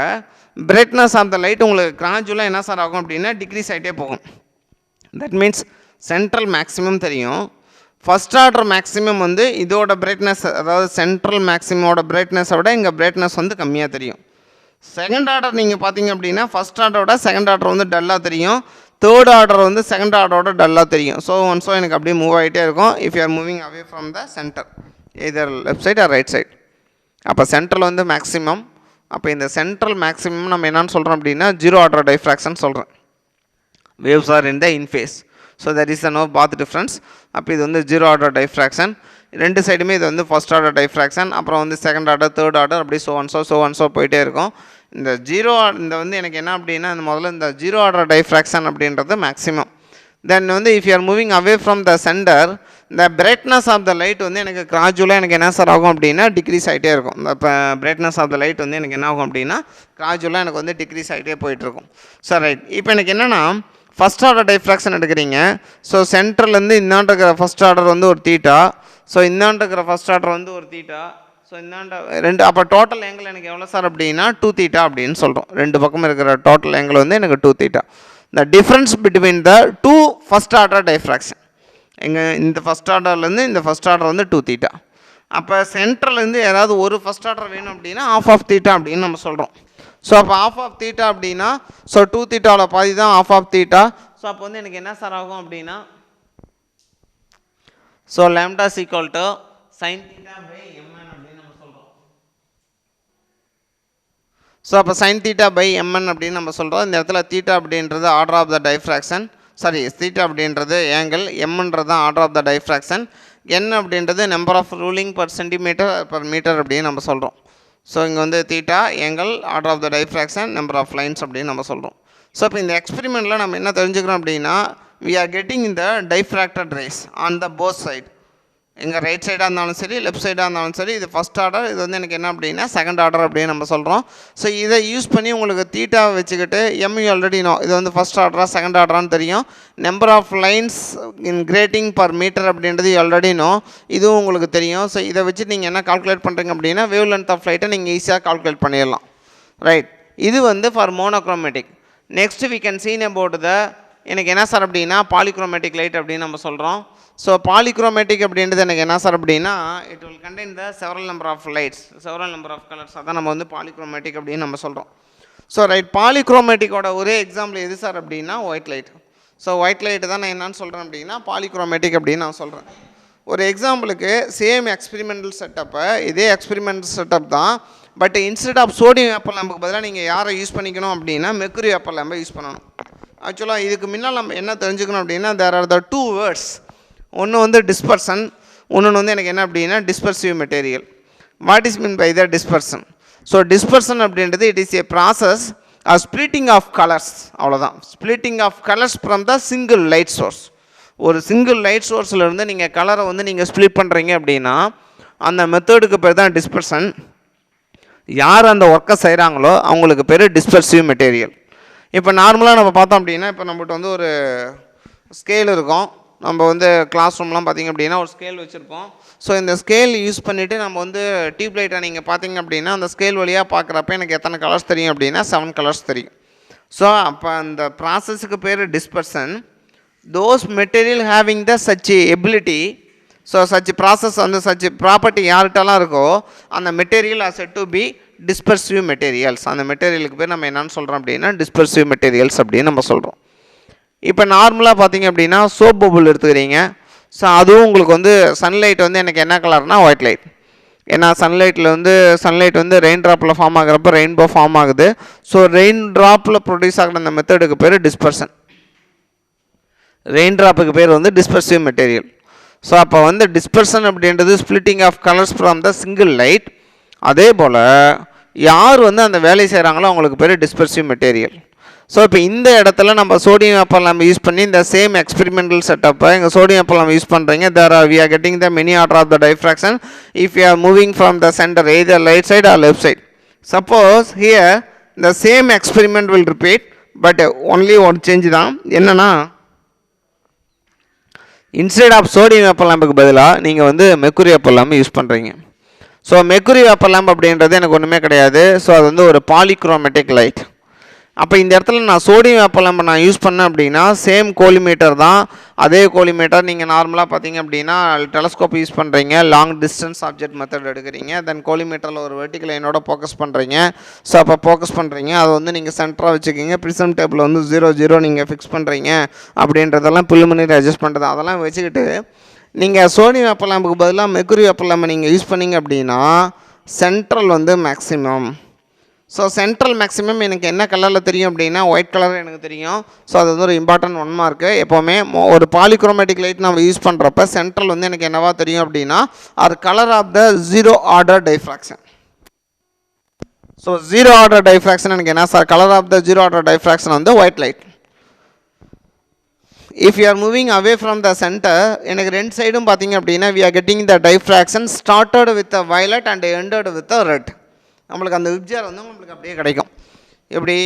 பிரைட்னஸ் ஆஃப் த லைட் உங்களுக்கு கிராஜுவலாக என்ன சார் ஆகும் அப்படின்னா டிக்ரீஸ் ஆகிட்டே போகும். தட் மீன்ஸ் சென்ட்ரல் மேக்ஸிமம் தெரியும், ஃபஸ்ட் ஆர்டர் மேக்ஸிமம் வந்து இதோட பிரைட்னஸ், அதாவது சென்ட்ரல் மேக்ஸிமோட பிரைட்னஸை விட இங்கே பிரைட்னஸ் வந்து கம்மியாக தெரியும். செகண்ட் ஆர்டர் நீங்கள் பார்த்தீங்க அப்படின்னா ஃபஸ்ட் ஆர்டரோட செகண்ட் ஆர்டர் வந்து டல்லாக தெரியும், தேர்ட் ஆர்டர் வந்து செகண்ட் ஆர்டரோட டல்லாக தெரியும். ஸோ எனக்கு அப்படியே மூவ் ஆகிட்டே இருக்கும். If you are moving away from the centre either left side or right side. அப்போ சென்ட்ரல் வந்து மேக்ஸிமம். அப்போ இந்த சென்ட்ரல் மேக்ஸிமம் நம்ம என்னென்னு சொல்கிறோம் அப்படின்னா ஜீரோ ஆர்டர் டைஃப்ராக்ஷன் சொல்கிறேன். Waves are in the in phase, so that is no path difference. அப்போ இது வந்து ஜீரோ ஆர்டர் டைஃப்ராக்ஷன். ரெண்டு சைடுமே இது வந்து ஃபஸ்ட் ஆர்டர் டைஃப்ராக்ஷன், அப்புறம் வந்து செகண்ட் ஆர்டர், தேர்ட் ஆர்டர், அப்படி ஸோ போயிட்டே இருக்கும். இந்த இந்த வந்து எனக்கு என்ன அப்படின்னா முதல்ல இந்த ஜீரோ ஆர்டர் டைஃப்ராக்ஷன் அப்படின்றது மேக்ஸிமம். தென் வந்து if you are moving away from the centre இந்த பிரைட்னஸ் ஆஃப் த லைட் வந்து எனக்கு கிராஜுவலாக எனக்கு என்ன சார் ஆகும் அப்படின்னா டிக்ரீஸ் ஆகிட்டே இருக்கும். இந்த பிரைட்னஸ் ஆஃப் த லைட் வந்து எனக்கு என்ன ஆகும் அப்படின்னா கிராஜுவலாக எனக்கு வந்து டிக்ரீஸ் ஆகிட்டே போயிட்டுருக்கும். Sir right. இப்போ எனக்கு என்னென்னா ஃபஸ்ட் ஆர்டர் டைஃப்ராக்ஷன் எடுக்கிறீங்க. ஸோ சென்டர்லேருந்து இந்தாண்ட இருக்கிற ஃபஸ்ட் ஆர்டர் வந்து ஒரு தீட்டா, ஸோ இந்தாண்ட இருக்கிற ஃபஸ்ட் ஆர்டர் வந்து ஒரு தீட்டா, ஸோ இந்தாண்ட ரெண்டு, அப்போ டோட்டல் ஆங்கிள் எனக்கு எவ்வளோ சார் அப்படின்னா 2 தீட்டா அப்படின்னு சொல்கிறோம். ரெண்டு பக்கம் இருக்கிற டோட்டல் ஆங்கிள் வந்து எனக்கு 2 theta. The difference between the 2 first order diffraction இந்த ஃபஸ்ட் ஆர்டர்லேருந்து இந்த ஃபஸ்ட் ஆர்டர் வந்து 2 தீட்டா. அப்போ சென்டர்லேருந்து ஏதாவது ஒரு ஃபஸ்ட் ஆர்டர் வேணும் அப்படின்னா ½ தீட்டா அப்படின்னு நம்ம சொல்கிறோம். ஸோ அப்போ ½ தீட்டா அப்படின்னா ஸோ 2 தீட்டாவில் பாதி தான் ½ தீட்டா. ஸோ அப்போ வந்து எனக்கு என்ன சார் ஆகும் அப்படின்னா so lambda is equal to sin theta by mn அப்படின்னு நம்ம சொல்கிறோம். ஸோ அப்போ sin theta by mn அப்படின்னு நம்ம சொல்கிறோம். இந்த இடத்துல தீட்டா அப்படின்றது order of the diffraction, sorry theta அப்படின்றது ஆங்கிள், எம்ன்றது தான் order of the diffraction, n அப்படின்றது number of ruling per centimetre per metre அப்படின்னு நம்ம சொல்கிறோம். ஸோ இங்கே வந்து theta angle order of the diffraction number of lines அப்படின்னு நம்ம சொல்கிறோம். ஸோ இப்போ இந்த எக்ஸ்பெரிமெண்ட்டில் நம்ம என்ன தெரிஞ்சுக்கிறோம் அப்படின்னா we are getting the diffracted rays on the both side. எங்கள் ரைட் சைடாக இருந்தாலும் சரி லெஃப்ட் சைடாக இருந்தாலும் சரி இது ஃபஸ்ட் ஆர்டர், இது வந்து எனக்கு என்ன அப்படின்னா செகண்ட் ஆர்டர் அப்படின்னு நம்ம சொல்கிறோம். ஸோ இதை யூஸ் பண்ணி உங்களுக்கு தீட்டா வச்சுக்கிட்டு எம்யூ ஆல்ரெடி நோ இது வந்து ஃபஸ்ட் ஆர்டரா செகண்ட் ஆர்டரான்னு தெரியும். Number of lines in grating per metre அப்படின்றது ஆல்ரெடி நோ, இதுவும் உங்களுக்கு தெரியும். ஸோ இதை வச்சு நீங்கள் என்ன கால்குலேட் பண்ணுறீங்க அப்படின்னா வேவ் லென்த் ஆஃப் லைட்டை நீங்கள் ஈஸியாக கால்குலேட் பண்ணிடலாம். ரைட். இது வந்து for monochromatic. Next we can seen about the எனக்கு என்ன சார் அப்படின்னா பாலிக்ரோமேட்டிக் லைட் அப்படின்னு நம்ம சொல்கிறோம். ஸோ பாலிக்ரோமேட்டிக் அப்படின்றது எனக்கு என்ன சார் அப்படின்னா it will contain the several number of lights, several number of colours, அதான் நம்ம வந்து பாலிக்ரோமேட்டிக் அப்படின்னு நம்ம சொல்கிறோம். So right. பாலிக்ரோமேட்டிக்கோட ஒரே எக்ஸாம்பிள் எது சார் அப்படின்னா white light. So white light தான் நான் என்னன்னு சொல்கிறேன் அப்படின்னா பாலிக்ரோமேட்டிக் அப்படின்னு நான் சொல்கிறேன். ஒரு எக்ஸாம்பிளுக்கு சேம் எக்ஸ்பெரிமெண்டல் செட்டப்பை இதே எக்ஸ்பெரிமெண்டல் செட்டப் தான், but instead of sodium vapour லேம்புக்கு பதிலாக நீங்கள் யாரை யூஸ் பண்ணிக்கணும் அப்படின்னா மெர்க்குரி வேப்பர் லேம்பை யூஸ் பண்ணணும். ஆக்சுவலாக இதுக்கு முன்னால் நம்ம என்ன தெரிஞ்சுக்கணும் அப்படின்னா தேர் ஆர் த 2 வேர்ட்ஸ். ஒன்று வந்து டிஸ்பர்சன், ஒன்று வந்து எனக்கு என்ன அப்படின்னா dispersive material. What is mean by the dispersion? So dispersion அப்படின்றது it is a process of splitting of colours, அவ்வளோதான். Splitting of colours from the single light source. ஒரு சிங்கிள் லைட் சோர்ஸ்லேருந்து நீங்கள் கலரை வந்து நீங்கள் ஸ்ப்ளிட் பண்ணுறீங்க அப்படின்னா அந்த மெத்தடுக்கு பேர் தான் டிஸ்பர்சன். யார் அந்த ஒர்க்கை செய்கிறாங்களோ அவங்களுக்கு பேர் டிஸ்பர்சிவ் மெட்டீரியல். இப்போ நார்மலாக நம்ம பார்த்தோம் அப்படின்னா இப்போ நம்மகிட்ட வந்து ஒரு ஸ்கேல் இருக்கும். நம்ம வந்து கிளாஸ் ரூம்லாம் பார்த்திங்க அப்படின்னா ஒரு ஸ்கேல் வச்சுருப்போம். ஸோ இந்த ஸ்கேல் யூஸ் பண்ணிவிட்டு நம்ம வந்து டியூப் லைட்டை நீங்கள் பார்த்திங்க அப்படின்னா அந்த ஸ்கேல் வழியாக பார்க்குறப்ப எனக்கு எத்தனை கலர்ஸ் தெரியும் அப்படின்னா 7 கலர்ஸ் தெரியும். ஸோ அப்போ அந்த ப்ராசஸுக்கு பேர் dispersion. those material having the such ability, so such process and such property யார்கிட்டலாம் இருக்கோ அந்த material are said to be dispersive materials. அந்த மெட்டீரியலுக்கு பேர் நம்ம என்னன்னு சொல்கிறோம் அப்படின்னா dispersive materials அப்படின்னு நம்ம சொல்கிறோம். இப்போ நார்மலாக பார்த்தீங்க அப்படின்னா சோப் பபுள் எடுத்துக்கிறீங்க. ஸோ அதுவும் உங்களுக்கு வந்து சன்லைட் வந்து எனக்கு என்ன கலர்னா ஒயிட் லைட். ஏன்னா சன்லைட் வந்து ரெயின் ட்ராப்பில் ஃபார்ம் ஆகிறப்ப ரெயின்போ ஃபார்ம் ஆகுது. ஸோ ரெயின் ட்ராப்பில் ப்ரொடியூஸ் ஆகிற அந்த மெத்தடுக்கு பேர் டிஸ்பர்ஷன். ரெயின் ட்ராப்புக்கு பேர் வந்து டிஸ்பர்சிவ் மெட்டீரியல். ஸோ அப்போ வந்து டிஸ்பர்ஷன் அப்படின்றது splitting of colours from the single light. அதே போல் யார் வந்து அந்த வேலையை செய்கிறாங்களோ அவங்களுக்கு பேர் டிஸ்பர்சிவ் மெட்டீரியல். ஸோ இப்போ இந்த இடத்துல நம்ம சோடியம் வேப்பர் லேம்ப் யூஸ் பண்ணி இந்த சேம் எக்ஸ்பெரிமெண்டல் செட்டப்பை எங்கள் சோடியம் வேப்பர் லேம்ப் யூஸ் பண்ணுறீங்க. we are getting the many order of the diffraction if you are moving from the center either right side or left side. Suppose here the same experiment will repeat, but only one change தான். என்னன்னா instead of sodium vapour லேம்புக்கு பதிலாக நீங்கள் வந்து mercury vapour lamp use பண்ணுறீங்க. So mercury vapour lamp அப்படின்றது எனக்கு ஒன்றுமே கிடையாது. ஸோ அது வந்து ஒரு பாலிக்ரோமேட்டிக் லைட். அப்போ இந்த இடத்துல நான் சோடியம் வேப்பர் லேம்பை நான் யூஸ் பண்ணேன் அப்படின்னா சேம் கோலிமீட்டர் தான். அதே கோலிமீட்டர் நீங்கள் நார்மலாக பார்த்தீங்க அப்படின்னா டெலஸ்கோப் யூஸ் பண்ணுறீங்க, லாங் டிஸ்டன்ஸ் ஆப்ஜெக்ட் மெத்தட் எடுக்கிறீங்க, தென் கோலிமீட்டரில் ஒரு வெர்டிகல் லைனோட ஃபோக்கஸ் பண்ணுறீங்க. ஸோ அப்போ ஃபோக்கஸ் பண்ணுறீங்க, அதை வந்து நீங்கள் சென்டராக வச்சுக்கிங்க. ப்ரிசம் டேபிள் வந்து 0 நீங்கள் ஃபிக்ஸ் பண்ணுறீங்க அப்படின்றதெல்லாம் ப்ரிலிமினரி அட்ஜஸ்ட் பண்ணுறது. அதெல்லாம் வச்சுக்கிட்டு நீங்கள் சோடியம் வேப்பர் லேம்புக்கு பதிலாக மெர்க்குரி வேப்பர் லேம்பை நீங்கள் யூஸ் பண்ணிங்க அப்படின்னா சென்ட்ரல் வந்து மேக்ஸிமம். ஸோ சென்ட்ரல் மேக்ஸிமம் எனக்கு என்ன கலரில் தெரியும் அப்படின்னா ஒயிட் கலர் எனக்கு தெரியும். ஸோ அது வந்து ஒரு இம்பார்ட்டன்ட் 1 மார்க்கு. எப்போவுமே ஒரு பாலிக்ரோமேட்டிக் லைட் நம்ம யூஸ் பண்ணுறப்ப சென்ட்ரல் வந்து எனக்கு என்னவா தெரியும் அப்படின்னா அது colour of the 0 order diffraction. So 0 order diffraction எனக்கு என்ன sir? Colour of the 0 order diffraction வந்து white light. If you are moving away from the centre எனக்கு ரெண்டு சைடும் பார்த்தீங்க அப்படின்னா we are getting the diffraction started with the violet and ended with the red. நம்மளுக்கு அந்த விப்ஜார் வந்து நம்மளுக்கு அப்படியே கிடைக்கும். எப்படி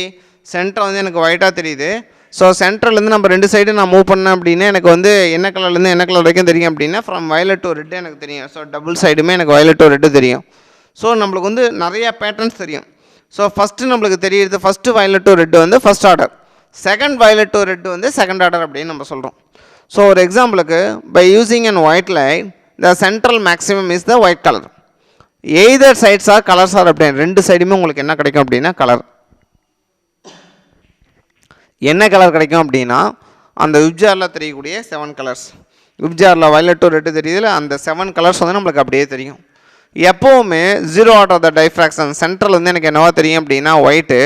சென்டர் வந்து எனக்கு ஒயிட்டாக தெரியுது. ஸோ சென்டர்லேருந்து நம்ம ரெண்டு சைடு நான் மூவ் பண்ணேன் அப்படின்னா எனக்கு வந்து என்ன கலர்லேருந்து என்ன கலர் வரைக்கும் தெரியும் அப்படின்னா ஃப்ரம் வயலட் டு ரெட்டு எனக்கு தெரியும். ஸோ டபுள் சைடுமே எனக்கு வயலட் டு ரெட்டு தெரியும். ஸோ நம்மளுக்கு வந்து நிறையா பேட்டர்ன்ஸ் தெரியும். ஸோ ஃபஸ்ட்டு நம்மளுக்கு தெரியுது ஃபஸ்ட்டு வயலட் டு ரெட்டு வந்து first order, second violet to red வந்து செகண்ட் ஆர்டர் அப்படின்னு நம்ம சொல்கிறோம். ஸோ ஒரு எக்ஸாம்பிளுக்கு by using an white light the central maximum is the white colour. Either sides are colours are அப்படின்னு ரெண்டு சைடுமே உங்களுக்கு என்ன கிடைக்கும் அப்படின்னா கலர். என்ன கலர் கிடைக்கும் அப்படின்னா அந்த விப்ஜாரில் தெரியக்கூடிய 7 கலர்ஸ். விப்ஜாரில் வயலட் டு ரெட்டு தெரியுதுல அந்த 7 கலர்ஸ் வந்து நம்மளுக்கு அப்படியே தெரியும். எப்போவுமே 0 order of the diffraction central வந்து எனக்கு என்னவா தெரியும் அப்படின்னா ஒயிட்டு.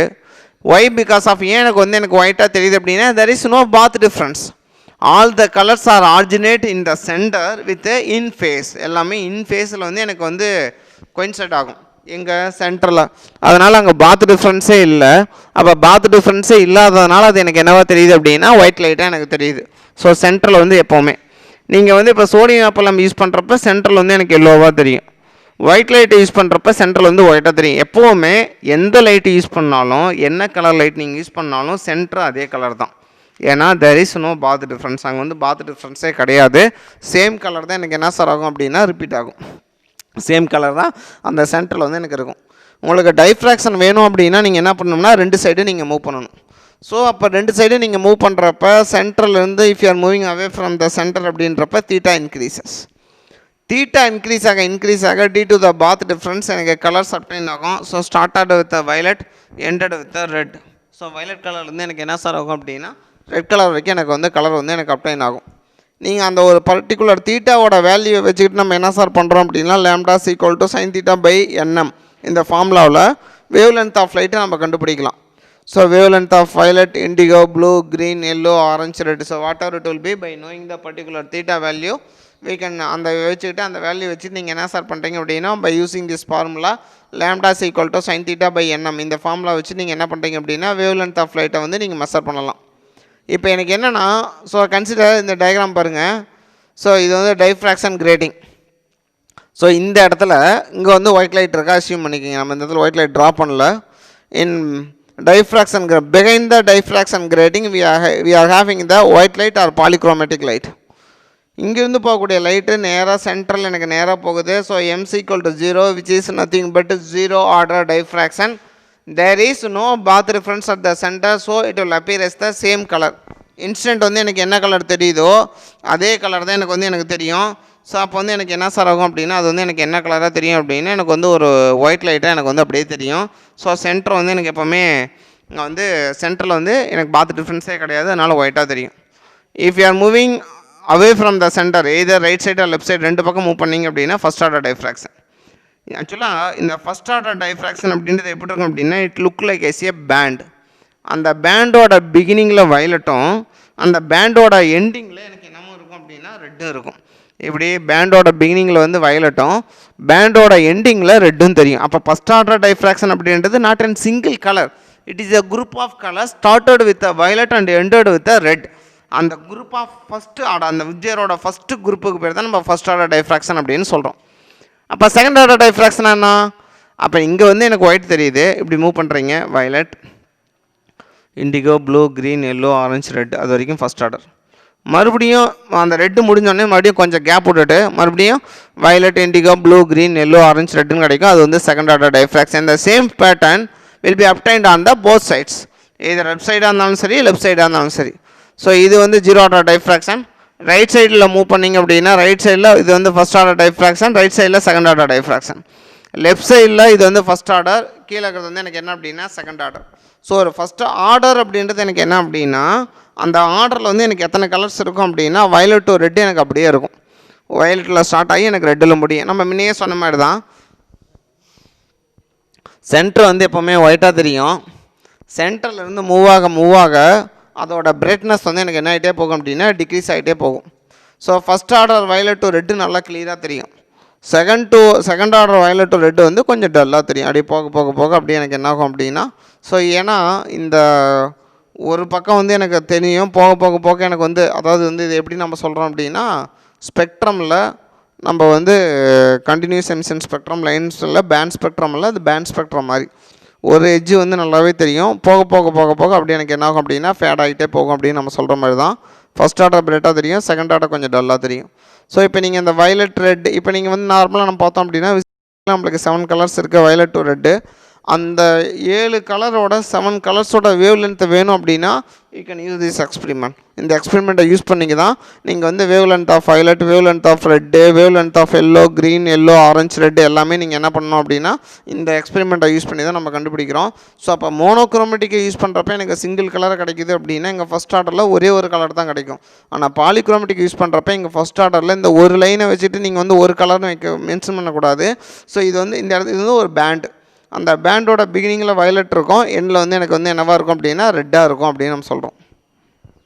ஒய் பிகாஸ் ஆஃப் ஏன் எனக்கு வந்து எனக்கு ஒயிட்டாக தெரியுது அப்படின்னா there is no path difference. All the colours are originate in the centre with in phase. எல்லாமே இன் ஃபேஸில் வந்து எனக்கு வந்து கோயின்சைட் ஆகும் எங்கள் சென்டரில். அதனால் அங்கே பாத் டிஃப்ரென்ஸே இல்லை. அப்போ பாத் டிஃப்ரென்ஸே இல்லாததுனால அது எனக்கு என்னவா தெரியுது அப்படின்னா ஒயிட் லைட்டாக எனக்கு தெரியுது. ஸோ சென்ட்ரல் வந்து எப்போவுமே நீங்கள் வந்து இப்போ சோடியம் வேப்பர் லேம்ப் யூஸ் பண்ணுறப்ப சென்ட்ரல் வந்து எனக்கு எல்லோவாக தெரியும். ஒயிட் லைட்டு யூஸ் பண்ணுறப்ப சென்ட்ரல் வந்து ஒயிட்டாக தெரியும். எப்போவுமே எந்த லைட்டு யூஸ் பண்ணாலும் என்ன கலர் லைட் நீங்கள் யூஸ் பண்ணாலும் சென்டர் அதே கலர் தான். ஏன்னா there is no path difference. அங்கே வந்து பாத் டிஃப்ரென்ஸே கிடையாது. சேம் கலர் தான் எனக்கு என்ன சார் ஆகும் அப்படின்னா ரிப்பீட் ஆகும். சேம் கலர் தான் அந்த சென்டரில் வந்து எனக்கு இருக்கும். உங்களுக்கு டைஃப்ராக்ஷன் வேணும் அப்படின்னா நீங்கள் என்ன பண்ணணும்னா ரெண்டு சைடு நீங்கள் மூவ் பண்ணணும். ஸோ அப்போ ரெண்டு சைடு நீங்கள் மூவ் பண்ணுறப்ப சென்டர்லேருந்து if you are moving away from the centre அப்படின்றப்ப தீட்டா இன்க்ரீசஸ். தீட்டா இன்க்ரீஸ் ஆக due to the path difference எனக்கு கலர்ஸ் அப்டைன் ஆகும். So started with the violet ended with the red. So violet கலர்லேருந்து எனக்கு என்ன sir ஆகும் அப்படின்னா red colour வரைக்கும் எனக்கு வந்து கலர் வந்து எனக்கு அப்டைன் ஆகும். நீங்கள் அந்த ஒரு பர்டிகுலர் தீட்டாவோட வேல்யூவை வச்சுக்கிட்டு நம்ம என்ன சார் பண்ணுறோம் அப்படின்னா lambda equal to sine theta by N M இந்த ஃபார்முலாவில் வேவ் லென்த் ஆஃப் லைட்டை நம்ம கண்டுபிடிக்கலாம். So wavelength of violet, indigo, blue, green, yellow, orange, red. So whatever it will be by knowing the particular theta value we can அந்த வச்சுக்கிட்டு அந்த value வச்சுட்டு நீங்கள் என்ன சார் பண்ணுறீங்க அப்படின்னா by using this formula lambda equal to sine theta by N M இந்த formula வச்சு நீங்கள் என்ன பண்ணுறீங்க அப்படின்னா வேவ் லென்த் ஆஃப் லைட்டை வந்து நீங்கள் மெஷர் பண்ணலாம். இப்போ எனக்கு என்னென்னா ஸோ கன்சிடர் இந்த டயக்ராம் பாருங்கள். ஸோ இது வந்து டைஃப்ராக்ஷன் கிரேட்டிங். ஸோ இந்த இடத்துல இங்கே வந்து ஒயிட் லைட் இருக்கா அஸ்யூம் பண்ணிக்கோங்க. நம்ம இந்த இடத்துல ஒயிட் லைட் ட்ரா பண்ணல. In diffraction behind the diffraction grating we are having the white light or polychromatic light. இங்கேருந்து போகக்கூடிய லைட்டு நேராக சென்ட்ரல் எனக்கு நேராக போகுது. So m is equal to 0 which is nothing but 0 order diffraction. There is no path difference at the center, so it will appear as the same color. Instant வந்து எனக்கு என்ன colour தெரியுதோ அதே கலர் தான் எனக்கு வந்து எனக்கு தெரியும். ஸோ அப்போ வந்து எனக்கு என்ன சார் ஆகும் அப்படின்னா அது வந்து எனக்கு என்ன கலராக தெரியும் அப்படின்னா எனக்கு வந்து ஒரு ஒயிட் லைட்டாக எனக்கு வந்து அப்படியே தெரியும். ஸோ சென்டர் வந்து எனக்கு எப்போவுமே இங்கே வந்து சென்டரில் வந்து எனக்கு பாத் டிஃப்ரென்ஸே கிடையாது, அதனால் ஒயிட்டாக தெரியும். If you are moving away from the centre either right side or left side ரெண்டு பக்கம் மூவ் பண்ணிங்க அப்படின்னா ஃபஸ்ட் ஆர்டர் டைஃப்ராக்ஷன். ஆக்சுவலாக இந்த ஃபஸ்ட் ஆர்டர் டைஃப்ராக்ஷன் அப்படின்றது எப்படி இருக்கும் அப்படின்னா it look like as a band. அந்த பேண்டோட பிகினிங்கில் வயலட்டும் அந்த பேண்டோட எண்டிங்கில் எனக்கு என்னமோ இருக்கும் அப்படின்னா ரெட்டும் இருக்கும். இப்படி பேண்டோட பிகினிங்கில் வந்து வயலட்டும் பேண்டோட எண்டிங்கில் ரெட்டும் தெரியும். அப்போ ஃபஸ்ட் ஆர்டர் டைஃப்ராக்ஷன் அப்படின்றது not and single colour, it is a group of colours started with a violet and ended with a red. அந்த குரூப் ஆஃப் ஃபஸ்ட்டு ஆர்டர் அந்த விஜயரோட ஃபஸ்ட்டு குரூப்புக்கு பேர் தான் நம்ம ஃபஸ்ட் ஆர்டர் டைஃப்ராக்ஷன் அப்படின்னு சொல்கிறோம். அப்போ செகண்ட் ஆர்டர் டைஃப்ராக்ஷன் என்ன? அப்போ இங்கே வந்து எனக்கு ஒயிட் தெரியுது, இப்படி மூவ் பண்ணுறீங்க violet indigo blue green yellow orange red, அது வரைக்கும் ஃபஸ்ட் ஆர்டர். மறுபடியும் அந்த ரெட்டு முடிஞ்சோடனே மறுபடியும் கொஞ்சம் கேப் விட்டுட்டு மறுபடியும் violet indigo blue green yellow orange ரெட்டுன்னு கிடைக்கும், அது வந்து செகண்ட் ஆர்டர் டைஃப்ராக்ஷன். இந்த same pattern will be obtained on the both sides, இது லெஃப்ட் சைடாக இருந்தாலும் சரி லெஃப்ட் சைடாக இருந்தாலும் சரி. ஸோ இது வந்து ஜீரோ ஆர்டர் டைஃப்ராக்ஷன். ரைட் சைடில் மூவ் பண்ணிங்க அப்படின்னா ரைட் சைடில் இது வந்து ஃபஸ்ட் ஆர்டர் டைஃப்ராக்ஷன், ரைட் சைடில் செகண்ட் ஆர்டர் டைஃப்ராக்ஷன். லெஃப்ட் சைடில் இது வந்து ஃபஸ்ட் ஆர்டர், கீழே இருக்கிறது வந்து எனக்கு என்ன அப்படின்னா செகண்ட் ஆர்டர். ஸோ ஒரு ஃபஸ்ட்டு ஆர்டர் அப்படின்றது எனக்கு என்ன அப்படின்னா அந்த ஆர்டரில் வந்து எனக்கு எத்தனை கலர்ஸ் இருக்கும் அப்படின்னா வயலட் டு ரெட்டு எனக்கு அப்படியே இருக்கும். வயலட்டில் ஸ்டார்ட் ஆகி எனக்கு ரெட்டில் முடியும். நம்ம முன்னையே சொன்ன மாதிரி தான் சென்டர் வந்து எப்போவுமே ஒயிட்டாக தெரியும். சென்டர்லேருந்து மூவ் ஆக அதோட பிரைட்னஸ் வந்து எனக்கு என்ன ஆகிட்டே போகும் அப்படின்னா டிக்ரீஸ் ஆகிட்டே போகும். So first order violet to red நல்லா கிளியராக தெரியும். Second order violet to red வந்து கொஞ்சம் டல்லாக தெரியும். அப்படியே போக அப்படியே எனக்கு என்ன ஆகும் அப்படின்னா ஸோ ஏன்னா இந்த ஒரு பக்கம் வந்து எனக்கு தெரியும், போக எனக்கு வந்து அதாவது வந்து இது எப்படி நம்ம சொல்கிறோம் அப்படின்னா ஸ்பெக்ட்ரமில் நம்ம வந்து கண்டினியூஸ் எமிஷன் ஸ்பெக்ட்ரம் லைன்ஸில் பேண்ட் ஸ்பெக்ட்ரம் இல்லை, அது பேண்ட் ஸ்பெக்ட்ரம் மாதிரி ஒரு எட்ஜு வந்து நல்லாவே தெரியும். போக அப்படி எனக்கு என்ன ஆகும் அப்படின்னா ஃபேட் ஆகிட்டே போகும் அப்படின்னு நம்ம சொல்கிற மாதிரி தான். ஃபஸ்ட் ஆர்டர் பிரைட்டாக தெரியும், செகண்ட் ஆர்டர் கொஞ்சம் டல்லாக தெரியும். ஸோ இப்போ நீங்கள் இந்த வயலட் ரெட் இப்போ நீங்கள் வந்து நார்மலாக நம்ம பார்த்தோம் அப்படின்னா நம்மளுக்கு 7 கலர்ஸ் இருக்குது வயலட் டு ரெட்டு. அந்த 7 கலரோட 7 கலர்ஸோட வேவ் லென்த் வேணும் அப்படின்னா you can use this experiment. இந்த எக்ஸ்பெரிமெண்ட்டை யூஸ் பண்ணிங்க தான் நீங்கள் வந்து wavelength of violet, wavelength of red, wavelength of yellow green yellow orange red எல்லாமே நீங்கள் என்ன பண்ணணும் அப்படின்னா இந்த எக்ஸ்பெரிமெண்ட்டை யூஸ் பண்ணி தான் நம்ம கண்டுபிடிக்கிறோம். ஸோ அப்போ மோனோக்ரோமேட்டிக்கை யூஸ் பண்ணுறப்ப எனக்கு சிங்கிள் கலர் கிடைக்குது அப்படின்னா எங்கள் ஃபஸ்ட் ஆர்டரில் ஒரே ஒரு கலர் தான் கிடைக்கும். ஆனால் பாலிக்ரோமேட்டிக் யூஸ் பண்ணுறப்ப எங்கள் ஃபஸ்ட் ஆர்டரில் இந்த ஒரு லைனை வச்சுட்டு நீங்கள் வந்து ஒரு கலர்னு மென்ஷன் பண்ணக்கூடாது. ஸோ இது வந்து இந்த இடத்துல இது வந்து ஒரு பேண்ட், அந்த பேண்டோட பிகினிங்கில் வயலட் இருக்கும், எண்டில் வந்து எனக்கு வந்து என்னவாக இருக்கும் அப்படின்னா ரெட்டாக இருக்கும் அப்படின்னு நம்ம சொல்கிறோம்.